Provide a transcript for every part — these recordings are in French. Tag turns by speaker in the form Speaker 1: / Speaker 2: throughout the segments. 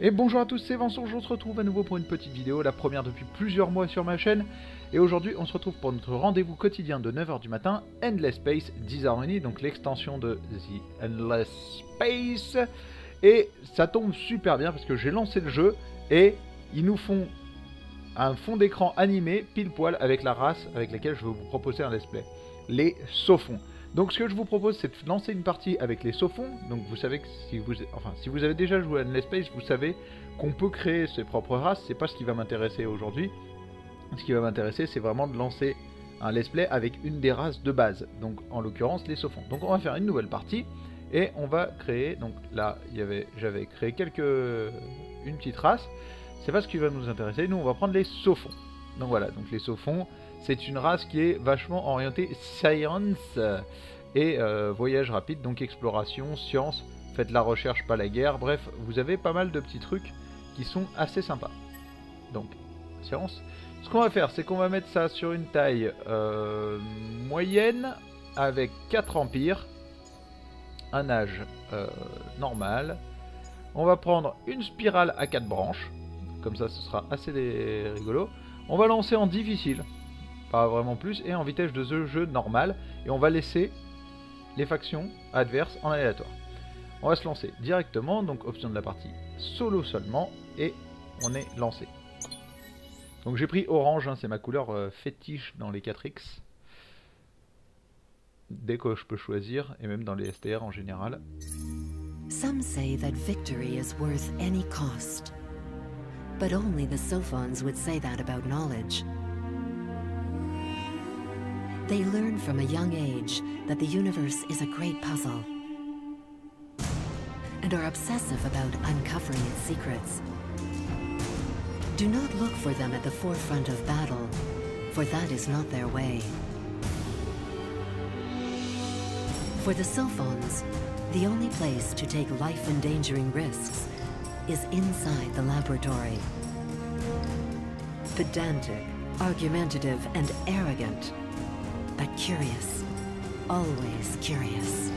Speaker 1: Et bonjour à tous, c'est Vincent, je se retrouve à nouveau pour une petite vidéo, la première depuis plusieurs mois sur ma chaîne. Et aujourd'hui, on se retrouve pour notre rendez-vous quotidien de 9 h du matin, Endless Space Disharmony, donc l'extension de The Endless Space. Et ça tombe super bien parce que j'ai lancé le jeu et ils nous font un fond d'écran animé pile poil avec la race avec laquelle je vais vous proposer un let's play, les Sophons. Donc ce que je vous propose, c'est de lancer une partie avec les Sophons. Donc vous savez que si vous avez déjà joué à Endless Space, vous savez qu'on peut créer ses propres races. C'est pas ce qui va m'intéresser aujourd'hui. Ce qui va m'intéresser, c'est vraiment de lancer un let's play avec une des races de base. Donc en l'occurrence les Sophons. Donc on va faire une nouvelle partie et on va créer. Donc là, j'avais créé une petite race. C'est pas ce qui va nous intéresser. Nous, on va prendre les Sophons. Donc voilà. Donc les Sophons, c'est une race qui est vachement orientée science et voyage rapide, donc exploration, science, faites la recherche, pas la guerre. Bref, vous avez pas mal de petits trucs qui sont assez sympas. Donc, science. Ce qu'on va faire, c'est qu'on va mettre ça sur une taille moyenne avec 4 empires, un âge normal. On va prendre une spirale à 4 branches, comme ça ce sera assez rigolo. On va lancer en difficile, pas vraiment plus, et en vitesse de jeu normal, et on va laisser les factions adverses en aléatoire. On va se lancer directement, donc option de la partie solo seulement, et on est lancé. Donc j'ai pris orange, hein, c'est ma couleur fétiche dans les 4X. Dès que je peux choisir, et même dans les STR en général.
Speaker 2: Some say that victory is worth any cost. But only the Sophons would say that about knowledge. They learn from a young age that the universe is a great puzzle and are obsessive about uncovering its secrets. Do not look for them at the forefront of battle, for that is not their way. For the Sophons, the only place to take life-endangering risks is inside the laboratory. Pedantic, argumentative, and arrogant, but curious, always curious.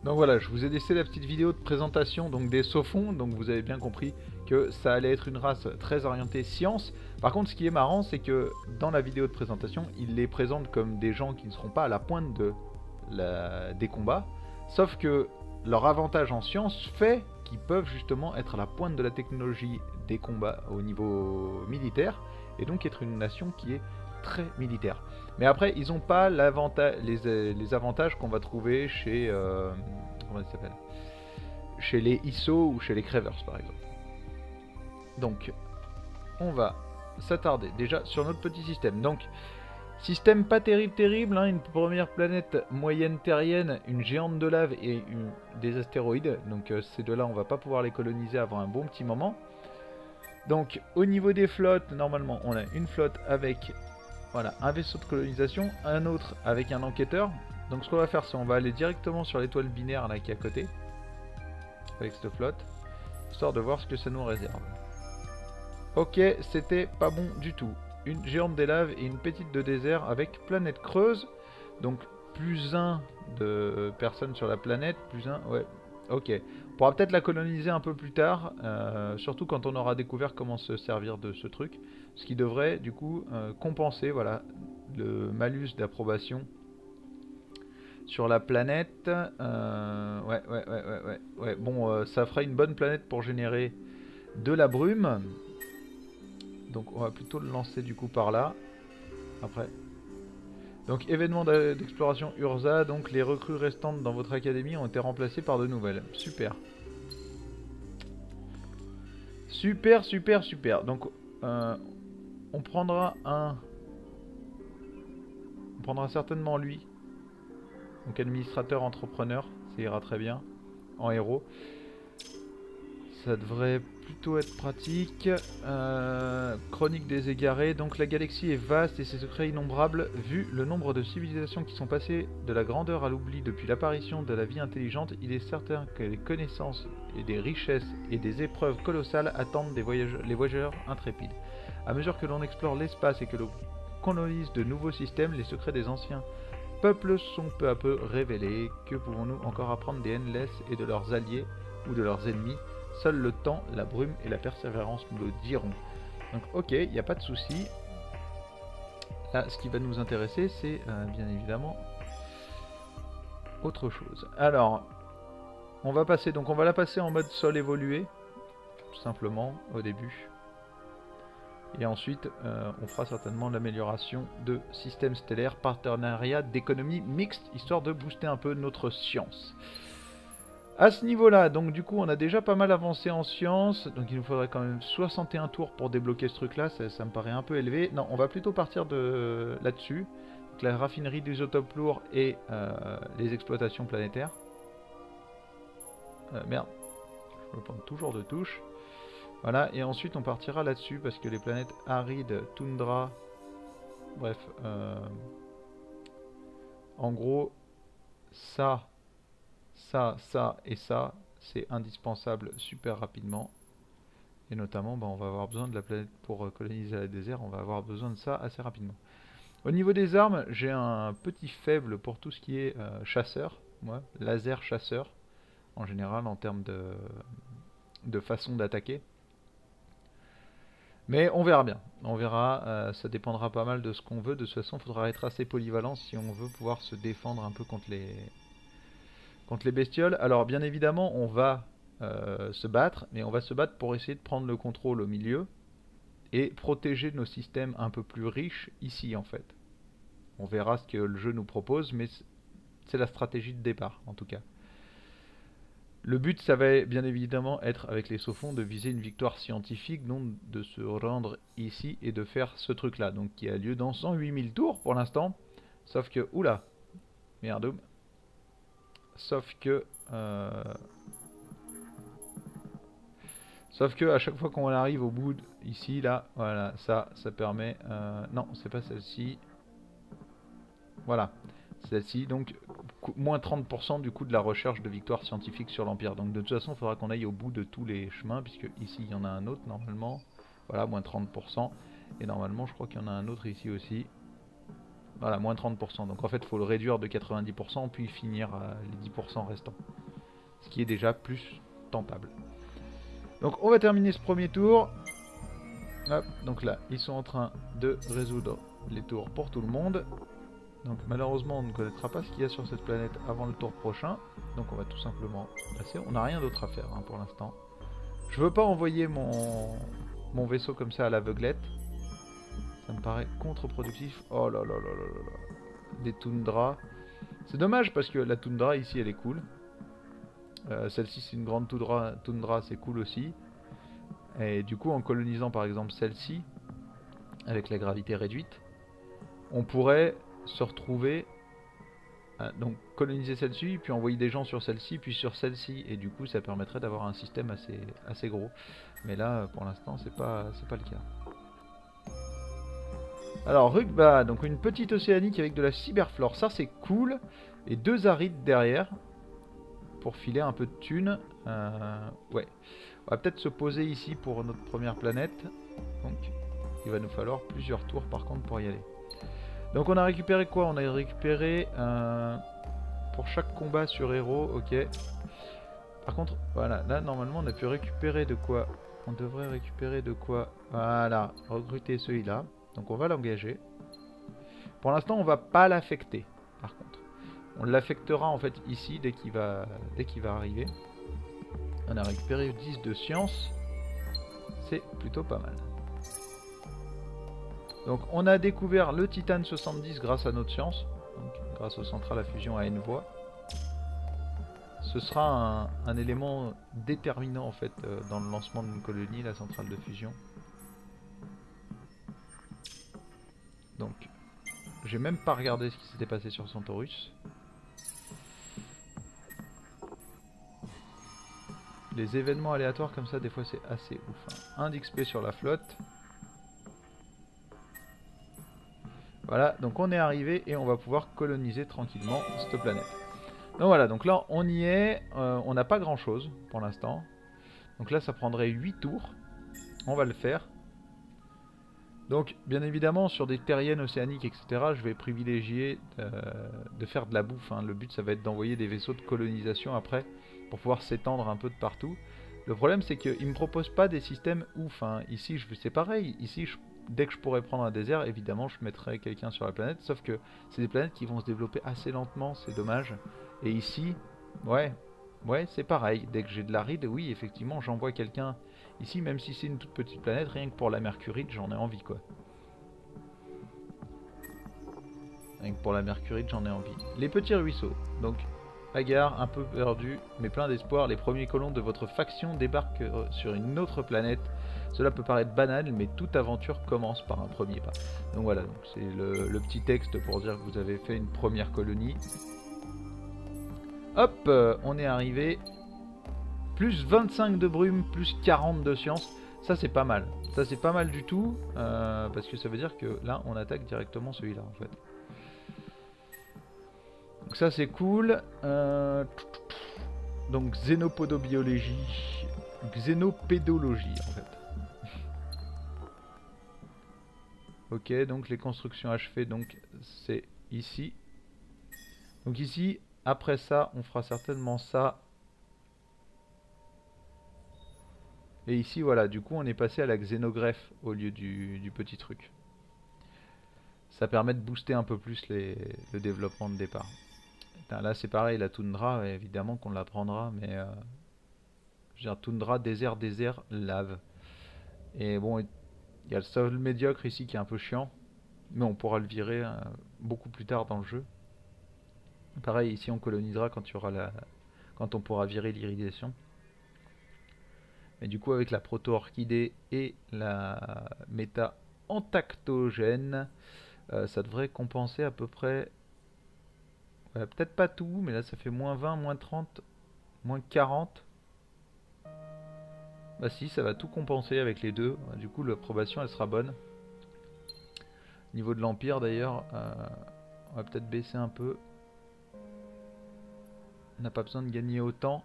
Speaker 1: Donc voilà, je vous ai laissé la petite vidéo de présentation donc des Sophons, donc vous avez bien compris que ça allait être une race très orientée science. Par contre, ce qui est marrant, c'est que dans la vidéo de présentation, ils les présentent comme des gens qui ne seront pas à la pointe des combats, sauf que leur avantage en science fait qu'ils peuvent justement être à la pointe de la technologie des combats au niveau militaire, et donc être une nation qui est très militaire. Mais après, ils n'ont pas les avantages qu'on va trouver chez comment ça s'appelle, chez les ISO ou chez les Cravers par exemple. Donc, on va s'attarder déjà sur notre petit système. Donc, système pas terrible, hein, une première planète moyenne terrienne, une géante de lave et des astéroïdes. Donc ces deux-là, on va pas pouvoir les coloniser avant un bon petit moment. Donc au niveau des flottes, normalement, on a une flotte avec voilà, un vaisseau de colonisation, un autre avec un enquêteur. Donc ce qu'on va faire, c'est on va aller directement sur l'étoile binaire là qui est à côté, avec cette flotte, histoire de voir ce que ça nous réserve. Ok, c'était pas bon du tout. Une géante des laves et une petite de désert avec planète creuse. Donc plus 1 de personnes sur la planète, plus 1, ouais, ok. On pourra peut-être la coloniser un peu plus tard, surtout quand on aura découvert comment se servir de ce truc. Ce qui devrait du coup compenser voilà, le malus d'approbation sur la planète. Ouais. Bon, ça fera une bonne planète pour générer de la brume. Donc on va plutôt le lancer du coup par là. Après. Donc événement d'exploration Urza. Donc les recrues restantes dans votre académie ont été remplacées par de nouvelles. Super. Super. Donc on prendra certainement lui. Donc administrateur entrepreneur. Ça ira très bien. En héros. Ça devrait plutôt être pratique. Chronique des égarés. Donc la galaxie est vaste et ses secrets innombrables. Vu le nombre de civilisations qui sont passées de la grandeur à l'oubli depuis l'apparition de la vie intelligente, il est certain que les connaissances et des richesses et des épreuves colossales attendent les voyageurs intrépides. À mesure que l'on explore l'espace et que l'on colonise de nouveaux systèmes, les secrets des anciens peuples sont peu à peu révélés. Que pouvons-nous encore apprendre des Endless et de leurs alliés ou de leurs ennemis? Seul le temps, la brume et la persévérance nous le diront. Donc ok, il n'y a pas de souci. Là, ce qui va nous intéresser, c'est bien évidemment autre chose. Alors, on va passer, donc on va la passer en mode sol évolué, tout simplement, au début. Et ensuite, on fera certainement l'amélioration de système stellaire, partenariat d'économie mixte, histoire de booster un peu notre science. À ce niveau-là, donc du coup, on a déjà pas mal avancé en science, donc il nous faudrait quand même 61 tours pour débloquer ce truc-là, ça me paraît un peu élevé. Non, on va plutôt partir de là-dessus, la raffinerie d'isotopes lourds et les exploitations planétaires. Merde, je me prends toujours de touche. Voilà, et ensuite on partira là-dessus parce que les planètes arides, toundra, bref, en gros, ça et ça, c'est indispensable super rapidement. Et notamment, on va avoir besoin de la planète pour coloniser la désert, on va avoir besoin de ça assez rapidement. Au niveau des armes, j'ai un petit faible pour tout ce qui est chasseur, moi, laser chasseur, en général en termes de façon d'attaquer. Mais on verra bien, on verra, ça dépendra pas mal de ce qu'on veut. De toute façon, il faudra être assez polyvalent si on veut pouvoir se défendre un peu contre les bestioles. Alors bien évidemment, on va se battre, mais on va se battre pour essayer de prendre le contrôle au milieu et protéger nos systèmes un peu plus riches ici en fait. On verra ce que le jeu nous propose, mais c'est la stratégie de départ en tout cas. Le but, ça va bien évidemment être, avec les Sophons, de viser une victoire scientifique, donc de se rendre ici et de faire ce truc-là, donc qui a lieu dans 108 000 tours pour l'instant. Sauf que, oula, merde. Sauf que à chaque fois qu'on arrive au bout, ici, là, voilà, ça permet... non, c'est pas celle-ci. Voilà, celle-ci, donc moins 30% du coût de la recherche de victoire scientifique sur l'Empire. Donc de toute façon, il faudra qu'on aille au bout de tous les chemins, puisque ici, il y en a un autre normalement. Voilà, moins 30%. Et normalement, je crois qu'il y en a un autre ici aussi. Voilà, moins 30%. Donc en fait, il faut le réduire de 90%, puis finir les 10% restants. Ce qui est déjà plus tentable. Donc on va terminer ce premier tour. Hop, donc là, ils sont en train de résoudre les tours pour tout le monde. Donc malheureusement on ne connaîtra pas ce qu'il y a sur cette planète avant le tour prochain. Donc on va tout simplement passer. On n'a rien d'autre à faire hein, pour l'instant. Je veux pas envoyer mon vaisseau comme ça à l'aveuglette. Ça me paraît contre-productif. Oh là là là là là là. Des toundras. C'est dommage parce que la toundra ici elle est cool. Celle-ci c'est une grande toundra, c'est cool aussi. Et du coup en colonisant par exemple celle-ci, avec la gravité réduite, on pourrait se retrouver, donc coloniser celle-ci, puis envoyer des gens sur celle-ci, puis sur celle-ci, et du coup ça permettrait d'avoir un système assez gros. Mais là pour l'instant c'est pas le cas. Alors Rugba, donc une petite océanique avec de la cyberflore, ça c'est cool, et 2 arides derrière, pour filer un peu de thunes. Ouais, on va peut-être se poser ici pour notre première planète, donc il va nous falloir plusieurs tours par contre pour y aller. Donc on a récupéré quoi? On a récupéré pour chaque combat sur héros, ok. Par contre, voilà, là normalement on a pu récupérer de quoi? On devrait récupérer de quoi? Voilà, recruter celui-là. Donc on va l'engager. Pour l'instant on va pas l'affecter, par contre. On l'affectera en fait ici dès qu'il va arriver. On a récupéré 10 de science. C'est plutôt pas mal. Donc on a découvert le titane 70 grâce à notre science, donc, grâce aux centrales à fusion à N voies. Ce sera un élément déterminant en fait dans le lancement d'une colonie, la centrale de fusion. Donc j'ai même pas regardé ce qui s'était passé sur Centaurus. Les événements aléatoires comme ça des fois c'est assez ouf. Hein. 1 d'XP sur la flotte. Voilà, donc on est arrivé et on va pouvoir coloniser tranquillement cette planète. Donc voilà, donc là on y est, on n'a pas grand chose pour l'instant. Donc là ça prendrait 8 tours, on va le faire. Donc, bien évidemment, sur des terriennes océaniques, etc., je vais privilégier de faire de la bouffe. Hein. Le but, ça va être d'envoyer des vaisseaux de colonisation après, pour pouvoir s'étendre un peu de partout. Le problème, c'est qu'ils ne me proposent pas des systèmes ouf. Hein. Ici, c'est pareil. Ici, dès que je pourrais prendre un désert, évidemment, je mettrais quelqu'un sur la planète. Sauf que c'est des planètes qui vont se développer assez lentement, c'est dommage. Et ici, ouais, c'est pareil. Dès que j'ai de l'aride, oui, effectivement, j'envoie quelqu'un. Ici, même si c'est une toute petite planète, rien que pour la Mercuride, j'en ai envie, quoi. Rien que pour la Mercuride, j'en ai envie. Les petits ruisseaux. Donc, Hagar, un peu perdu, mais plein d'espoir, les premiers colons de votre faction débarquent sur une autre planète. Cela peut paraître banal, mais toute aventure commence par un premier pas. Donc voilà, c'est le petit texte pour dire que vous avez fait une première colonie. Hop, on est arrivé. Plus 25 de brume, plus 40 de science. Ça c'est pas mal. Ça c'est pas mal du tout. Parce que ça veut dire que là on attaque directement celui-là en fait. Donc ça c'est cool. Donc xénopodobiologie. Xénopédologie en fait. Ok, donc les constructions achevées, donc c'est ici. Donc ici, après ça, on fera certainement ça. Et ici, voilà, du coup, on est passé à la xénogreffe au lieu du petit truc. Ça permet de booster un peu plus le développement de départ. Putain, là, c'est pareil, la toundra, évidemment qu'on la prendra, mais... je veux dire, toundra, désert, lave. Et bon, il y a le sol médiocre ici qui est un peu chiant. Mais on pourra le virer beaucoup plus tard dans le jeu. Pareil, ici, on colonisera quand, quand on pourra virer l'iridation. Mais du coup, avec la proto-orchidée et la méta antactogène, ça devrait compenser à peu près... Ouais, peut-être pas tout, mais là ça fait moins 20, moins 30, moins 40. Bah si, ça va tout compenser avec les deux. Du coup, l'approbation, elle sera bonne. Niveau de l'Empire, d'ailleurs, on va peut-être baisser un peu. On n'a pas besoin de gagner autant.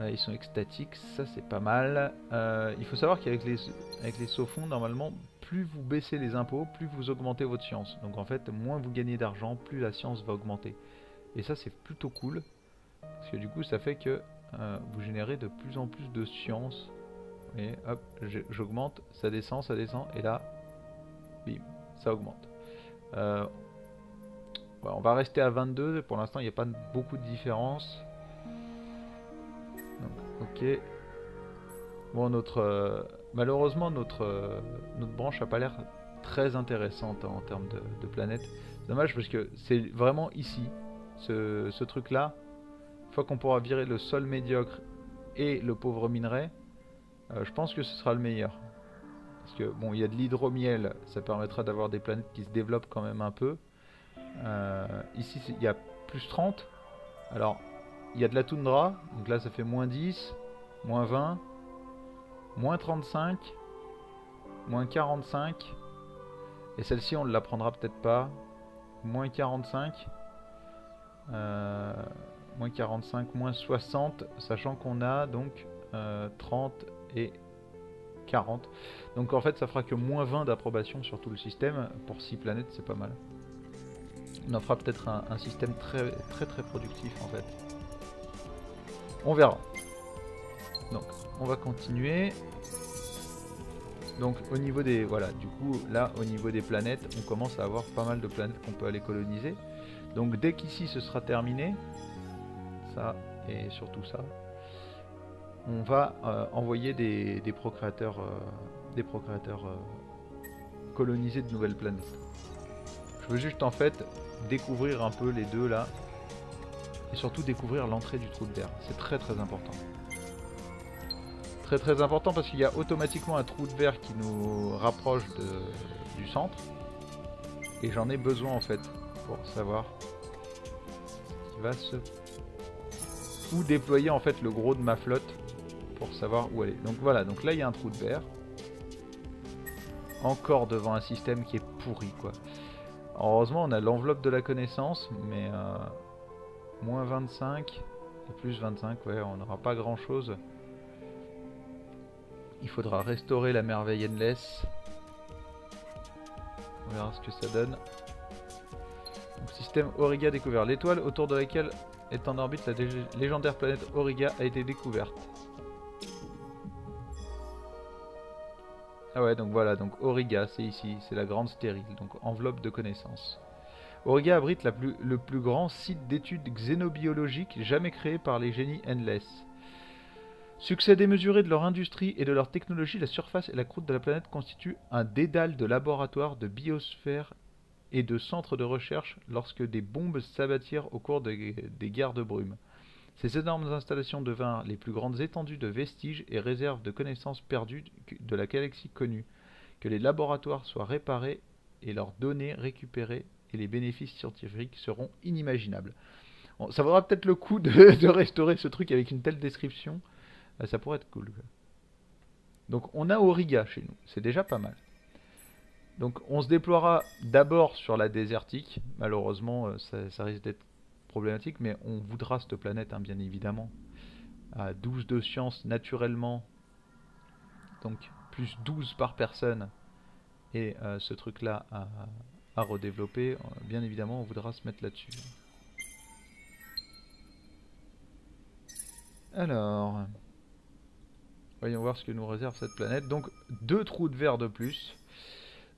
Speaker 1: Ils sont extatiques, ça c'est pas mal. Il faut savoir qu'avec les saufonds, normalement, plus vous baissez les impôts, plus vous augmentez votre science. Donc en fait, moins vous gagnez d'argent, plus la science va augmenter. Et ça c'est plutôt cool. Parce que du coup, ça fait que vous générez de plus en plus de science. Et hop, j'augmente, ça descend, et là, bim, ça augmente. Ouais, on va rester à 22, pour l'instant il n'y a pas beaucoup de différence. Donc, ok. Bon, malheureusement, notre branche n'a pas l'air très intéressante en termes de planète. C'est dommage parce que c'est vraiment ici, ce truc-là. Une fois qu'on pourra virer le sol médiocre et le pauvre minerai, je pense que ce sera le meilleur. Parce que bon, il y a de l'hydromiel, ça permettra d'avoir des planètes qui se développent quand même un peu. Ici, il y a plus 30. Alors, il y a de la toundra, donc là ça fait moins 10, moins 20, moins 35, moins 45. Et celle-ci, on ne la prendra peut-être pas. Moins 45. Moins 45, moins 60, sachant qu'on a donc 30 et 40. Donc en fait ça fera que moins 20 d'approbation sur tout le système. Pour 6 planètes c'est pas mal. On en fera peut-être un système très productif en fait. On verra. Donc on va continuer. Donc au niveau des... Voilà, du coup là au niveau des planètes, on commence à avoir pas mal de planètes qu'on peut aller coloniser. Donc dès qu'ici ce sera terminé, ça et surtout ça, on va envoyer des procréateurs, coloniser de nouvelles planètes. Je veux juste en fait découvrir un peu les deux là, et surtout découvrir l'entrée du trou de verre. C'est très important. Très important parce qu'il y a automatiquement un trou de verre qui nous rapproche du centre, et j'en ai besoin en fait pour savoir ce qui va se... ou déployer en fait le gros de ma flotte pour savoir où aller. Donc voilà, donc là il y a un trou de verre. Encore devant un système qui est pourri quoi. Heureusement on a l'enveloppe de la connaissance, mais moins 25 et plus 25, ouais, on n'aura pas grand chose. Il faudra restaurer la merveille Endless. On verra ce que ça donne. Donc, système Auriga découvert. L'étoile autour de laquelle est en orbite la légendaire planète Auriga a été découverte. Ah ouais, donc voilà, donc Auriga, c'est ici, c'est la grande stérile, donc enveloppe de connaissances. Auriga abrite le plus grand site d'études xénobiologiques jamais créé par les génies Endless. Succès démesuré de leur industrie et de leur technologie, la surface et la croûte de la planète constituent un dédale de laboratoires, de biosphères et de centres de recherche lorsque des bombes s'abattirent au cours des guerres de brume. Ces énormes installations devinrent les plus grandes étendues de vestiges et réserves de connaissances perdues de la galaxie connue. Que les laboratoires soient réparés et leurs données récupérées et les bénéfices scientifiques seront inimaginables. Bon, ça vaudra peut-être le coup de restaurer ce truc avec une telle description. Ça pourrait être cool. Donc on a Auriga chez nous, c'est déjà pas mal. Donc on se déploiera d'abord sur la désertique. Malheureusement ça risque d'être problématique, mais on voudra cette planète, hein, bien évidemment. À 12 de science naturellement, donc plus 12 par personne, et ce truc là à redévelopper, bien évidemment on voudra se mettre là-dessus. Alors, voyons voir ce que nous réserve cette planète. Donc 2 trous de verre de plus.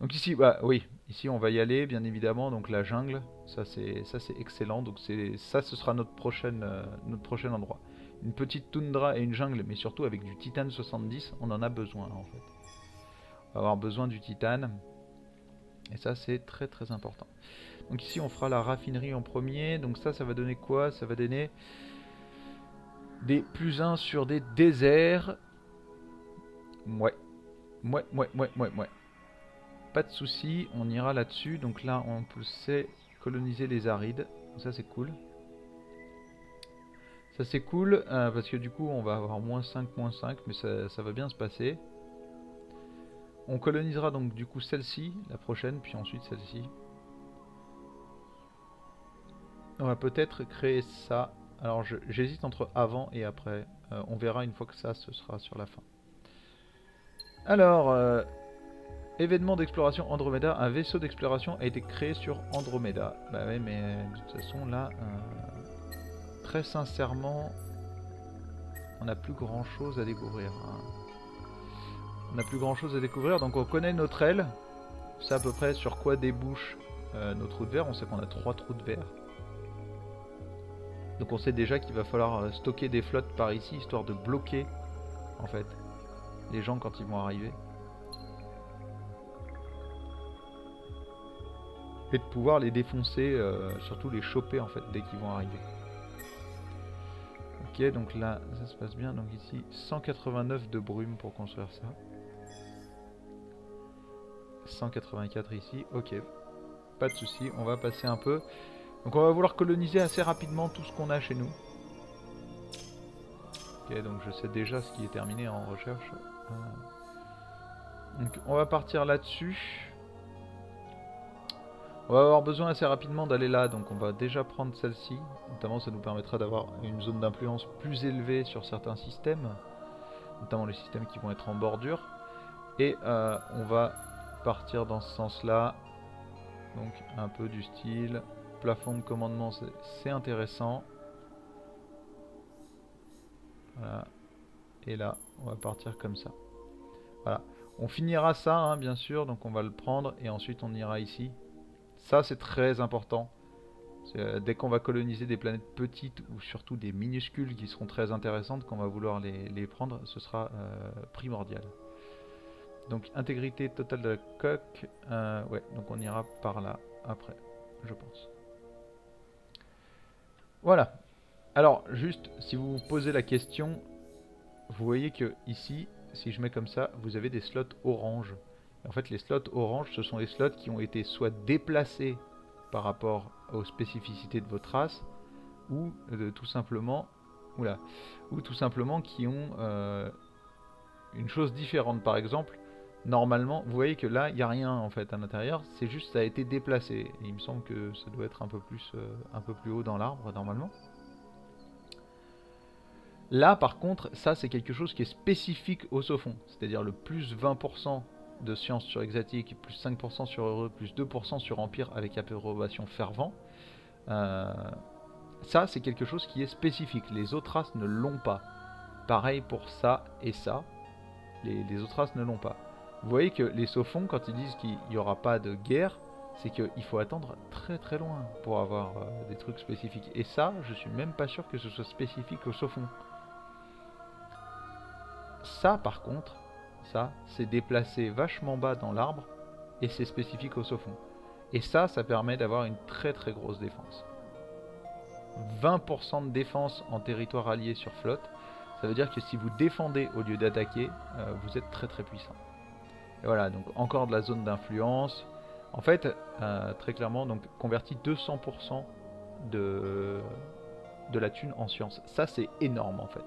Speaker 1: Donc ici, bah oui, ici on va y aller, bien évidemment. Donc la jungle, ça c'est excellent. Donc ça, ce sera notre prochain endroit. Une petite toundra et une jungle, mais surtout avec du titane 70, on en a besoin en fait. On va avoir besoin du titane, et ça c'est très très important. Donc ici on fera la raffinerie en premier. Donc ça va donner quoi? Ça va donner des +1 sur des déserts. Ouais. Pas de souci, on ira là-dessus. Donc là, on peut coloniser les arides. Ça, c'est cool. Ça, c'est cool parce que du coup, on va avoir -5, -5, mais ça va bien se passer. On colonisera donc du coup celle-ci, la prochaine, puis ensuite celle-ci. On va peut-être créer ça. Alors, j'hésite entre avant et après. On verra une fois que ça, ce sera sur la fin. Alors... événement d'exploration Andromeda, un vaisseau d'exploration a été créé sur Andromeda. Bah ouais, mais de toute façon là, très sincèrement, on n'a plus grand chose à découvrir. Hein. On n'a plus grand chose à découvrir, donc on connaît notre aile. On sait à peu près sur quoi débouchent nos trous de verre. On sait qu'on a 3 trous de verre. Donc on sait déjà qu'il va falloir stocker des flottes par ici, histoire de bloquer en fait les gens quand ils vont arriver. Et de pouvoir les défoncer, surtout les choper en fait dès qu'ils vont arriver. Ok, donc là ça se passe bien. Donc ici 189 de brume pour construire ça. 184 ici, ok. Pas de souci, on va passer un peu. Donc on va vouloir coloniser assez rapidement tout ce qu'on a chez nous. Ok, donc je sais déjà ce qui est terminé en recherche. Donc on va partir là-dessus. On va avoir besoin assez rapidement d'aller là, donc on va déjà prendre celle-ci. Notamment ça nous permettra d'avoir une zone d'influence plus élevée sur certains systèmes. Notamment les systèmes qui vont être en bordure. Et on va partir dans ce sens-là. Donc un peu du style plafond de commandement, c'est intéressant. Voilà. Et là, on va partir comme ça. Voilà. On finira ça, hein, bien sûr, donc on va le prendre et ensuite on ira ici. Ça c'est très important. Dès qu'on va coloniser des planètes petites ou surtout des minuscules qui seront très intéressantes, qu'on va vouloir les prendre, ce sera primordial. Donc intégrité totale de la coque. Ouais, donc on ira par là après, je pense. Voilà. Alors juste, si vous vous posez la question, vous voyez que ici, si je mets comme ça, vous avez des slots orange. En fait, les slots orange, ce sont les slots qui ont été soit déplacés par rapport aux spécificités de votre race, ou tout simplement, qui ont une chose différente. Par exemple, normalement, vous voyez que là, il n'y a rien en fait à l'intérieur, c'est juste ça a été déplacé. Et il me semble que ça doit être un peu plus haut dans l'arbre normalement. Là, par contre, ça c'est quelque chose qui est spécifique au Sophon, c'est-à-dire le plus 20% de science sur exotique, plus 5% sur heureux, plus 2% sur empire avec approbation fervent. Ça, c'est quelque chose qui est spécifique. Les autres races ne l'ont pas. Pareil pour ça et ça. Les autres races ne l'ont pas. Vous voyez que les Sophons, quand ils disent qu'il n'y aura pas de guerre, c'est qu'il faut attendre très très loin pour avoir des trucs spécifiques. Et ça, je suis même pas sûr que ce soit spécifique aux Sophons. Ça, par contre, ça, c'est déplacé vachement bas dans l'arbre et c'est spécifique aux Sophons. Et ça permet d'avoir une très très grosse défense. 20% de défense en territoire allié sur flotte, ça veut dire que si vous défendez au lieu d'attaquer, vous êtes très très puissant. Et voilà, donc encore de la zone d'influence. En fait, très clairement, donc convertit 200% de la thune en science. Ça, c'est énorme en fait.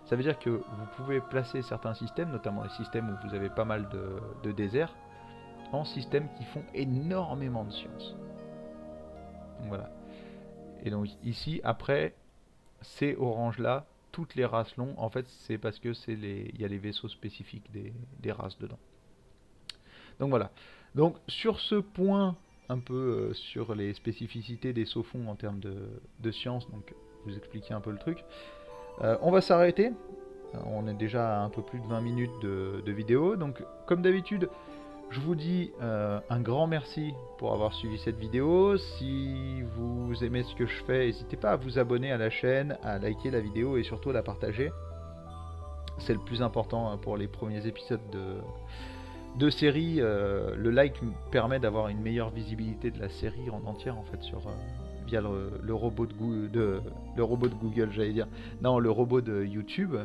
Speaker 1: Ça veut dire que vous pouvez placer certains systèmes, notamment les systèmes où vous avez pas mal de déserts, en systèmes qui font énormément de science. Donc, voilà. Et donc ici, après, ces oranges-là, toutes les races l'ont. En fait, c'est parce que il y a les vaisseaux spécifiques des races dedans. Donc voilà. Donc sur ce point, un peu sur les spécificités des Sophons en termes de science, donc vous expliquer un peu le truc. On va s'arrêter. On est déjà à un peu plus de 20 minutes de vidéo. Donc comme d'habitude, je vous dis un grand merci pour avoir suivi cette vidéo. Si vous aimez ce que je fais, n'hésitez pas à vous abonner à la chaîne, à liker la vidéo et surtout à la partager. C'est le plus important pour les premiers épisodes de série. Le like permet d'avoir une meilleure visibilité de la série en entière en fait via le robot le robot de Google, j'allais dire. Non, le robot de YouTube.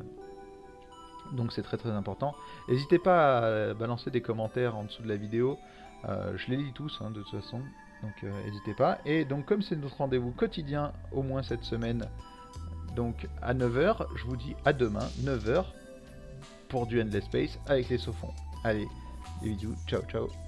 Speaker 1: Donc c'est très très important. N'hésitez pas à balancer des commentaires en dessous de la vidéo. Je les lis tous de toute façon. Donc n'hésitez pas. Et donc comme c'est notre rendez-vous quotidien, au moins cette semaine, donc à 9h, je vous dis à demain, 9h, pour du Endless Space avec les Sophons. Allez, des bisous, ciao ciao.